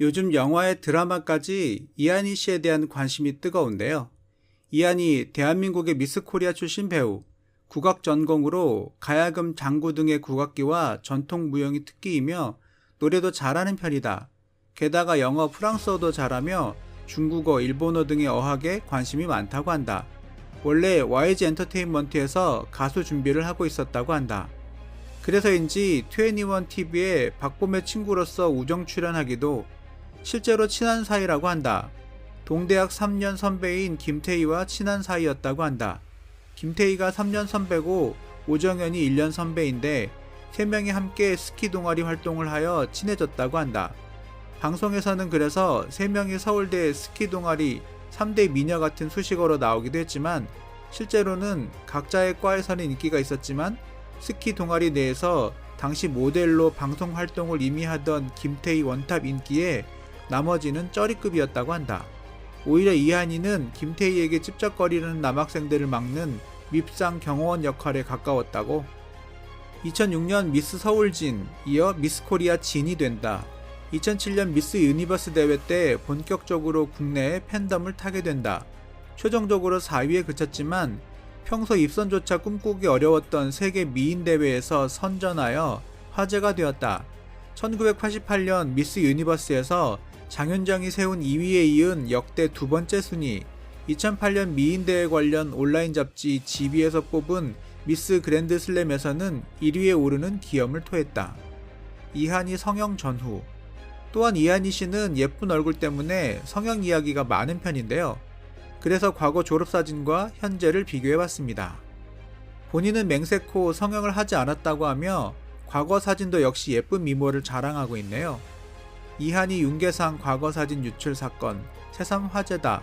요즘 영화에 드라마까지 이한희 씨에 대한 관심이 뜨거운데요. 이한희 대한민국의 미스 코리아 출신 배우, 국악 전공으로 가야금, 장구 등의 국악기와 전통 무용이 특기이며 노래도 잘하는 편이다. 게다가 영어, 프랑스어도 잘하며 중국어, 일본어 등의 어학에 관심이 많다고 한다. 원래 YG 엔터테인먼트에서 가수 준비를 하고 있었다고 한다. 그래서인지 21TV에 박봄의 친구로서 우정 출연하기도 실제로 친한 사이라고 한다. 동대학 3년 선배인 김태희와 친한 사이였다고 한다. 김태희가 3년 선배고 오정연이 1년 선배인데 3명이 함께 스키 동아리 활동을 하여 친해졌다고 한다. 방송에서는 그래서 3명이 서울대 스키 동아리 3대 미녀 같은 수식어로 나오기도 했지만 실제로는 각자의 과에서는 인기가 있었지만 스키 동아리 내에서 당시 모델로 방송 활동을 이미 하던 김태희 원탑 인기에 나머지는 쩌리급이었다고 한다. 오히려 이한희는 김태희에게 찝쩍거리는 남학생들을 막는 밉상 경호원 역할에 가까웠다고. 2006년 미스 서울진, 이어 미스 코리아 진이 된다. 2007년 미스 유니버스 대회 때 본격적으로 국내에 팬덤을 타게 된다. 최종적으로 4위에 그쳤지만 평소 입선조차 꿈꾸기 어려웠던 세계 미인 대회에서 선전하여 화제가 되었다. 1988년 미스 유니버스에서 장윤정이 세운 2위에 이은 역대 두 번째 순위, 2008년 미인대회 관련 온라인 잡지 GB에서 뽑은 미스 그랜드 슬램에서는 1위에 오르는 기염을 토했다. 이한희 성형 전후. 또한 이한희 씨는 예쁜 얼굴 때문에 성형 이야기가 많은 편인데요. 그래서 과거 졸업사진과 현재를 비교해봤습니다. 본인은 맹세코 성형을 하지 않았다고 하며 과거 사진도 역시 예쁜 미모를 자랑하고 있네요. 이한희 윤계상 과거 사진 유출 사건, 새삼 화제다.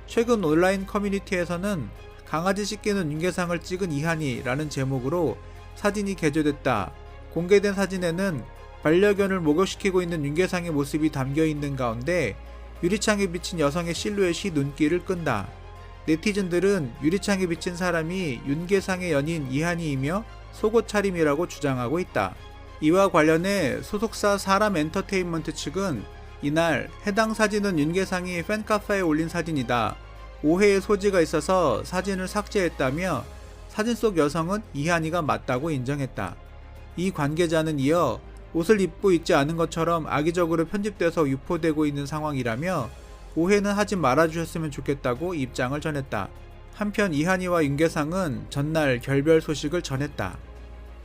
최근 온라인 커뮤니티에서는 강아지 씻기는 윤계상을 찍은 이한희라는 제목으로 사진이 게재됐다. 공개된 사진에는 반려견을 목욕시키고 있는 윤계상의 모습이 담겨있는 가운데 유리창에 비친 여성의 실루엣이 눈길을 끈다. 네티즌들은 유리창에 비친 사람이 윤계상의 연인 이한희이며 속옷 차림이라고 주장하고 있다. 이와 관련해 소속사 사람 엔터테인먼트 측은 이날 해당 사진은 윤계상이 팬카페에 올린 사진이다. 오해의 소지가 있어서 사진을 삭제했다며 사진 속 여성은 이한희가 맞다고 인정했다. 이 관계자는 이어 옷을 입고 있지 않은 것처럼 악의적으로 편집돼서 유포되고 있는 상황이라며 오해는 하지 말아주셨으면 좋겠다고 입장을 전했다. 한편 이한희와 윤계상은 전날 결별 소식을 전했다.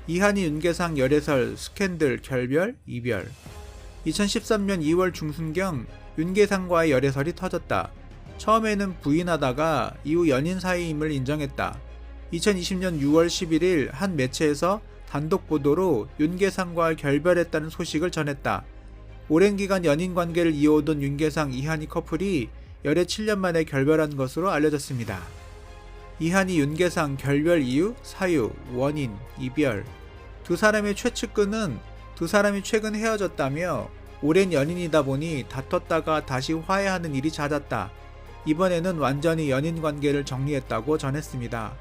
이한희 윤계상 열애설 스캔들 결별 이별. 2013년 2월 중순경 윤계상과의 열애설이 터졌다. 처음에는 부인하다가 이후 연인 사이임을 인정했다. 2020년 6월 11일 한 매체에서 단독 보도로 윤계상과 결별했다는 소식을 전했다. 오랜 기간 연인 관계를 이어오던 윤계상 이한희 커플이 열애 7년 만에 결별한 것으로 알려졌습니다. 이한희 윤계상 결별 이유, 사유, 원인, 이별. 두 사람의 최측근은 두 사람이 최근 헤어졌다며 오랜 연인이다 보니 다퉜다가 다시 화해하는 일이 잦았다. 이번에는 완전히 연인 관계를 정리했다고 전했습니다.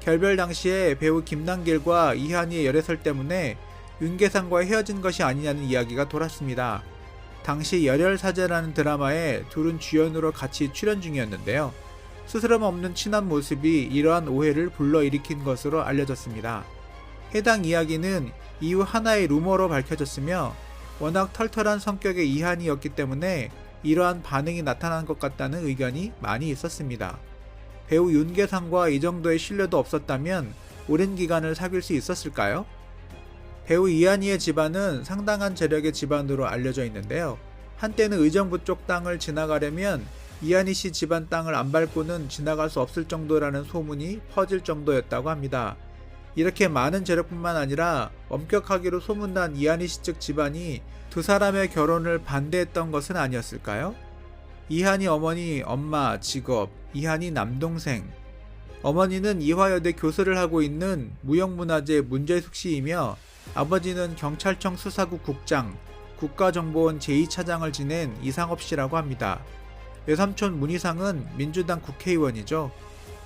결별 당시에 배우 김남길과 이한희의 열애설 때문에 윤계상과 헤어진 것이 아니냐는 이야기가 돌았습니다. 당시 열혈사제라는 드라마에 둘은 주연으로 같이 출연 중이었는데요. 스스럼 없는 친한 모습이 이러한 오해를 불러일으킨 것으로 알려졌습니다. 해당 이야기는 이후 하나의 루머로 밝혀졌으며 워낙 털털한 성격의 이한희였기 때문에 이러한 반응이 나타난 것 같다는 의견이 많이 있었습니다. 배우 윤계상과 이 정도의 신뢰도 없었다면 오랜 기간을 사귈 수 있었을까요? 배우 이한희의 집안은 상당한 재력의 집안으로 알려져 있는데요. 한때는 의정부 쪽 땅을 지나가려면 이한희 씨 집안 땅을 안 밟고는 지나갈 수 없을 정도라는 소문이 퍼질 정도였다고 합니다. 이렇게 많은 재력뿐만 아니라 엄격하기로 소문난 이한희 씨 측 집안이 두 사람의 결혼을 반대했던 것은 아니었을까요? 이한희 어머니, 엄마, 직업, 이한희 남동생. 어머니는 이화여대 교수를 하고 있는 무형문화재 문재숙 씨이며 아버지는 경찰청 수사국 국장, 국가정보원 제2차장을 지낸 이상업 씨라고 합니다. 외삼촌 문희상은 민주당 국회의원이죠.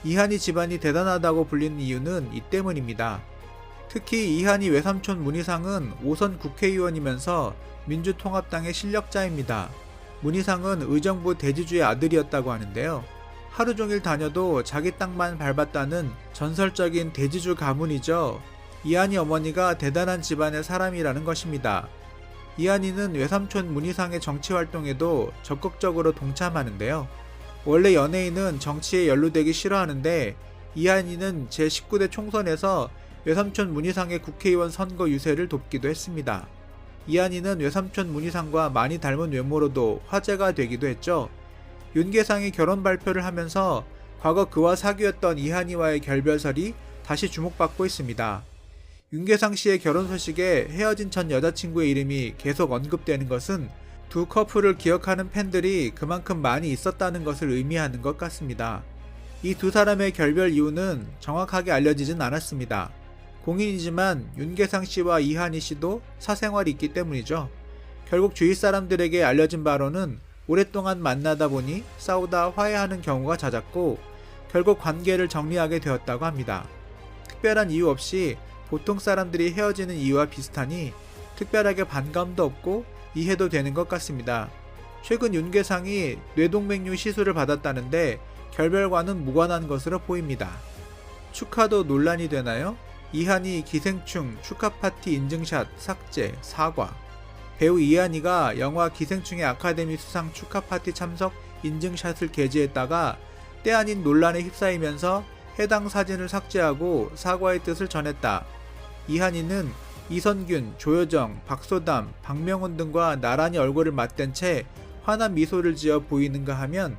이한희 집안이 대단하다고 불리는 이유는 이 때문입니다. 특히 이한희 외삼촌 문희상은 5선 국회의원이면서 민주통합당의 실력자입니다. 문희상은 의정부 대지주의 아들이었다고 하는데요. 하루 종일 다녀도 자기 땅만 밟았다는 전설적인 대지주 가문이죠. 이한이 어머니가 대단한 집안의 사람이라는 것입니다. 이한이는 외삼촌 문희상의 정치활동에도 적극적으로 동참하는데요. 원래 연예인은 정치에 연루되기 싫어하는데 이한이는 제19대 총선에서 외삼촌 문희상의 국회의원 선거 유세를 돕기도 했습니다. 이한이는 외삼촌 문희상과 많이 닮은 외모로도 화제가 되기도 했죠. 윤계상이 결혼 발표를 하면서 과거 그와 사귀었던 이한이와의 결별설이 다시 주목받고 있습니다. 윤계상 씨의 결혼 소식에 헤어진 전 여자친구의 이름이 계속 언급되는 것은 두 커플을 기억하는 팬들이 그만큼 많이 있었다는 것을 의미하는 것 같습니다. 이 두 사람의 결별 이유는 정확하게 알려지진 않았습니다. 공인이지만 윤계상 씨와 이한이 씨도 사생활이 있기 때문이죠. 결국 주위 사람들에게 알려진 바로는 오랫동안 만나다 보니 싸우다 화해하는 경우가 잦았고 결국 관계를 정리하게 되었다고 합니다. 특별한 이유 없이 보통 사람들이 헤어지는 이유와 비슷하니 특별하게 반감도 없고 이해도 되는 것 같습니다. 최근 윤계상이 뇌동맥류 시술을 받았다는데 결별과는 무관한 것으로 보입니다. 축하도 논란이 되나요? 이한이 기생충 축하 파티 인증샷 삭제 사과. 배우 이한이가 영화 기생충의 아카데미 수상 축하 파티 참석 인증샷을 게재했다가 때 아닌 논란에 휩싸이면서 해당 사진을 삭제하고 사과의 뜻을 전했다. 이한이는 이선균, 조여정, 박소담, 박명훈 등과 나란히 얼굴을 맞댄 채 환한 미소를 지어 보이는가 하면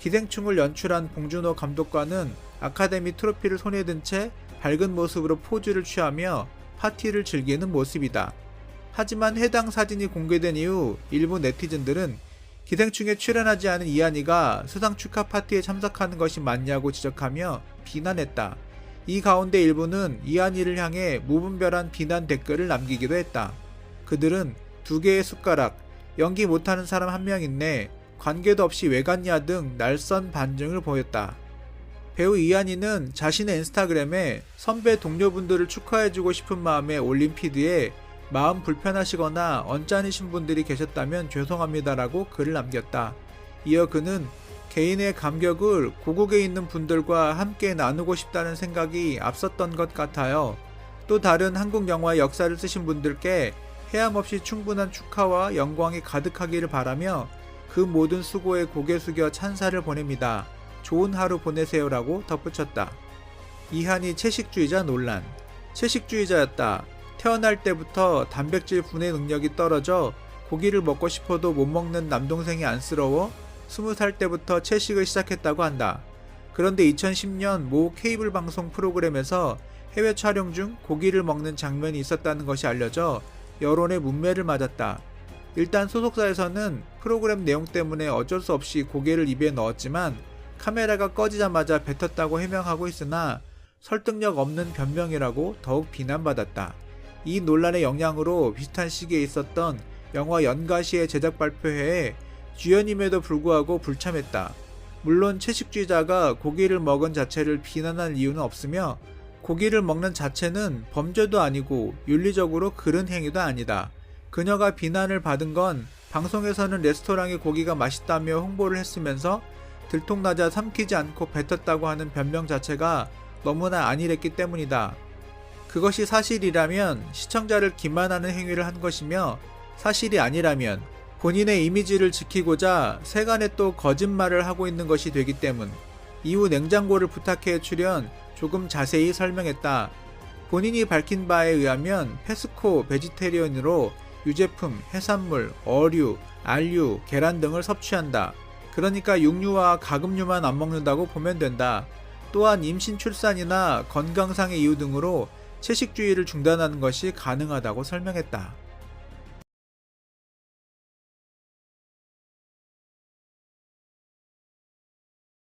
기생충을 연출한 봉준호 감독과는 아카데미 트로피를 손에 든 채 밝은 모습으로 포즈를 취하며 파티를 즐기는 모습이다. 하지만 해당 사진이 공개된 이후 일부 네티즌들은 기생충에 출연하지 않은 이한이가 수상 축하 파티에 참석하는 것이 맞냐고 지적하며 비난했다. 이 가운데 일부는 이한이를 향해 무분별한 비난 댓글을 남기기도 했다. 그들은 두 개의 숟가락, 연기 못하는 사람 한 명 있네, 관계도 없이 왜 갔냐 등 날선 반응을 보였다. 배우 이한이는 자신의 인스타그램에 선배 동료분들을 축하해주고 싶은 마음에 올린 피드에 마음 불편하시거나 언짢으신 분들이 계셨다면 죄송합니다라고 글을 남겼다. 이어 그는 개인의 감격을 고국에 있는 분들과 함께 나누고 싶다는 생각이 앞섰던 것 같아요. 또 다른 한국 영화의 역사를 쓰신 분들께 헤αμ없이 충분한 축하와 영광이 가득하기를 바라며 그 모든 수고에 고개 숙여 찬사를 보냅니다. 좋은 하루 보내세요라고 덧붙였다. 이한이 채식주의자 논란. 채식주의자였다. 태어날 때부터 단백질 분해 능력이 떨어져 고기를 먹고 싶어도 못 먹는 남동생이 안쓰러워 20살 때부터 채식을 시작했다고 한다. 그런데 2010년 모 케이블 방송 프로그램에서 해외 촬영 중 고기를 먹는 장면이 있었다는 것이 알려져 여론의 문매를 맞았다. 일단 소속사에서는 프로그램 내용 때문에 어쩔 수 없이 고기를 입에 넣었지만 카메라가 꺼지자마자 뱉었다고 해명하고 있으나 설득력 없는 변명이라고 더욱 비난받았다. 이 논란의 영향으로 비슷한 시기에 있었던 영화 연가시의 제작 발표회에 주연임에도 불구하고 불참했다. 물론 채식주의자가 고기를 먹은 자체를 비난할 이유는 없으며 고기를 먹는 자체는 범죄도 아니고 윤리적으로 그른 행위도 아니다. 그녀가 비난을 받은 건 방송에서는 레스토랑의 고기가 맛있다며 홍보를 했으면서 들통나자 삼키지 않고 뱉었다고 하는 변명 자체가 너무나 안일했기 때문이다. 그것이 사실이라면 시청자를 기만하는 행위를 한 것이며 사실이 아니라면 본인의 이미지를 지키고자 세간에 또 거짓말을 하고 있는 것이 되기 때문. 이후 냉장고를 부탁해 출연 조금 자세히 설명했다. 본인이 밝힌 바에 의하면 페스코 베지테리언으로 유제품, 해산물, 어류, 알류, 계란 등을 섭취한다. 그러니까 육류와 가금류만 안 먹는다고 보면 된다. 또한 임신 출산이나 건강상의 이유 등으로 채식주의를 중단하는 것이 가능하다고 설명했다.